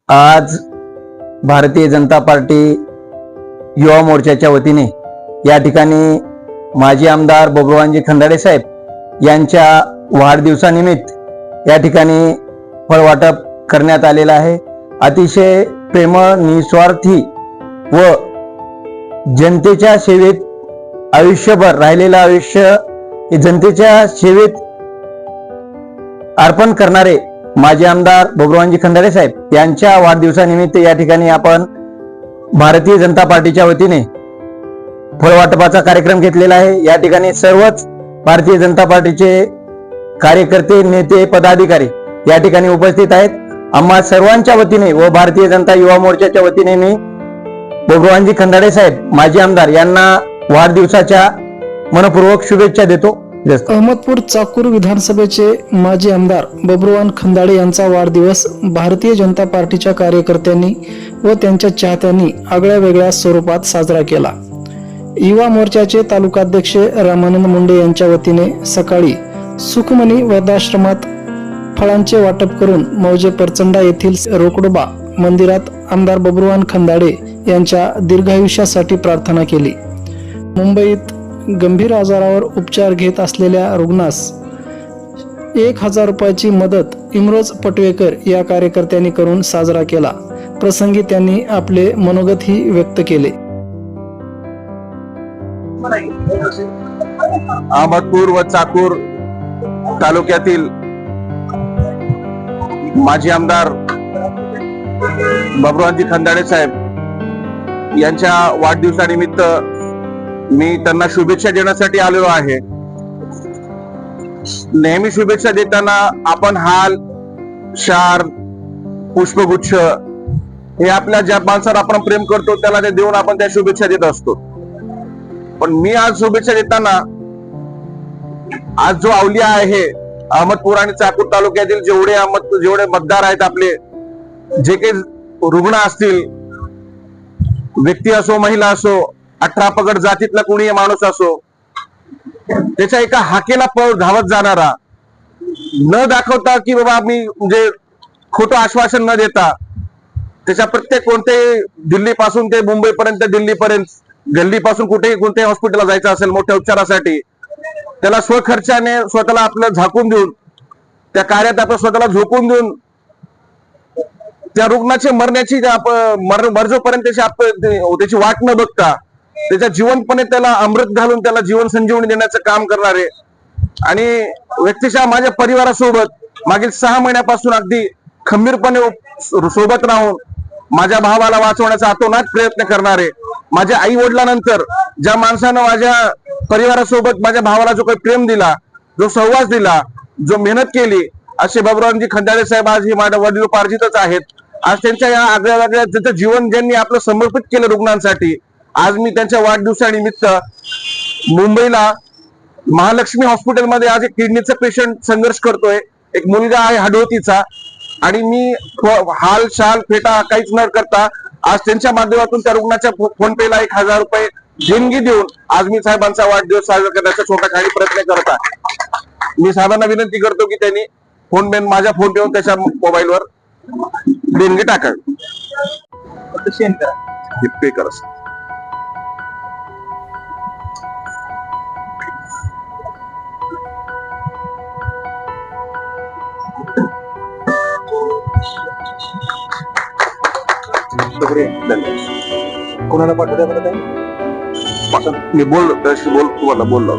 आज भारतीय जनता पार्टी युवा मोर्चाच्या वतीने या ठिकाणी माजी आमदार बबरूवानजी खंदाडे साहेब यांच्या वाढदिवसानिमित्त या ठिकाणी फळ वाटप करण्यात आलेलं आहे। अतिशय प्रेमळ, निस्वार्थी व जनतेच्या सेवेत आयुष्यभर राहिलेलं आयुष्य हे जनतेच्या सेवेत अर्पण करणारे माजी आमदार बबरूवानजी खंदाडे साहेब यांच्या वाढदिवसानिमित्त या ठिकाणी आपण भारतीय जनता पार्टीच्या वतीने फळवाटपाचा कार्यक्रम घेतलेला आहे। या ठिकाणी सर्वच भारतीय जनता पार्टीचे कार्यकर्ते, नेते, पदाधिकारी या ठिकाणी उपस्थित आहेत। आम्हा सर्वांच्या वतीने व भारतीय जनता युवा मोर्चाच्या वतीने मी बबरूवानजी खंदाडे साहेब माजी आमदार यांना वाढदिवसाच्या मनपूर्वक शुभेच्छा देतो। अहमदपूर चाकूर विधानसभेचे माजी आमदार बबरूवान खंदाडे यांचा वाढदिवस भारतीय जनता पार्टीच्या कार्यकर्त्यांनी व त्यांच्या चाहत्यांनी आगळ्या वेगळ्या स्वरूपात साजरा केला। युवा मोर्चाचे तालुकाध्यक्ष रामानंद मुंडे यांच्या वतीने सकाळी सुखमणी वृद्धाश्रमात फळांचे वाटप करून मौजे परचंडा येथील रोकडोबा मंदिरात आमदार बबरूवान खंदाडे यांच्या दीर्घायुष्यासाठी प्रार्थना केली। मुंबईत गंभीर आजारावर उपचार घेत असलेल्या रुग्णास 1000 रुपयाची मदत इमरोज पटवेकर या कार्यकर्त्यांनी करून साजरा केला। प्रसंगी त्यांनी आपले मनोगतही व्यक्त केले। अहमदपूर व चाकूर तालुक्यातील माजी आमदार बबरूवानजी खंदाडे साहेब यांच्या वाढदिवसानिमित्त मी त्यांना शुभेच्छा देण्यासाठी आलेलो आहे। नेहमी शुभेच्छा देताना आपण हाल, शार, पुष्पगुच्छ हे आपल्या ज्या माणसावर आपण प्रेम करतो त्याला ते देऊन आपण त्या शुभेच्छा देत असतो। पण मी आज शुभेच्छा देताना आज जो अवलिया आहे अहमदपूर आणि चाकूर तालुक्यातील जेवढे मतदार आहेत, आपले जे काही रुग्ण असतील, व्यक्ती असो, महिला असो, 18 पगड जातीतला कोणी माणूस असो, त्याच्या एका हाकेला पळ धावत जाणारा, न दाखवता की बाबा मी म्हणजे खोटं आश्वासन न देता त्याच्या प्रत्येक कोणत्याही दिल्लीपासून ते मुंबईपर्यंत, दिल्लीपर्यंत, गल्लीपासून कुठेही कोणत्याही हॉस्पिटलला जायचं असेल मोठ्या उपचारासाठी, त्याला स्वखर्चाने स्वतःला आपलं झाकून देऊन, त्या कार्यात आपण स्वतःला झोकून देऊन त्या रुग्णाची मरण्याची मरजोपर्यंत त्याची वाट न बघता त्याच्या जीवनपणे त्याला अमृत घालून त्याला जीवन संजीवनी देण्याचं काम करणारे आणि व्यक्तिशः माझ्या परिवारासोबत मागील 6 महिन्यापासून अगदी खंबीरपणे सोबत राहून माझ्या भावाला वाचवण्याचा अतोनात प्रयत्न करणारे, माझ्या आई वडिलांनंतर ज्या माणसानं माझ्या परिवारासोबत माझ्या भावाला जो काही प्रेम दिला, जो सहवास दिला, जो मेहनत केली, असे बबरूवानजी खंदाडे साहेब आज हे माझ्या वडिलोपार्जितच आहेत। आज त्यांच्या या आगळ्या वेगळ्या त्यांचं जीवन ज्यांनी आपलं समर्पित केलं रुग्णांसाठी, आज मी त्यांच्या वाढदिवसानिमित्त मुंबईला महालक्ष्मी हॉस्पिटलमध्ये आज एक किडनीचा पेशंट संघर्ष करतोय, एक मुलगा आहे हडवतीचा, आणि मी हाल, शाल, फेटा काहीच न करता आज त्यांच्या माध्यमातून त्या रुग्णाच्या फोन पेला 1000 रुपये देणगी देऊन आज मी साहेबांचा वाढदिवस साजरा करण्याचा छोटा काही प्रयत्न करत आहे। मी साहेबांना विनंती करतो की त्यांनी फोन पे, माझ्या फोन पेवरून त्याच्या मोबाईलवर देणगी टाकावी, पे करा। कोणाला पाठवलं मी तुम्हाला बोललो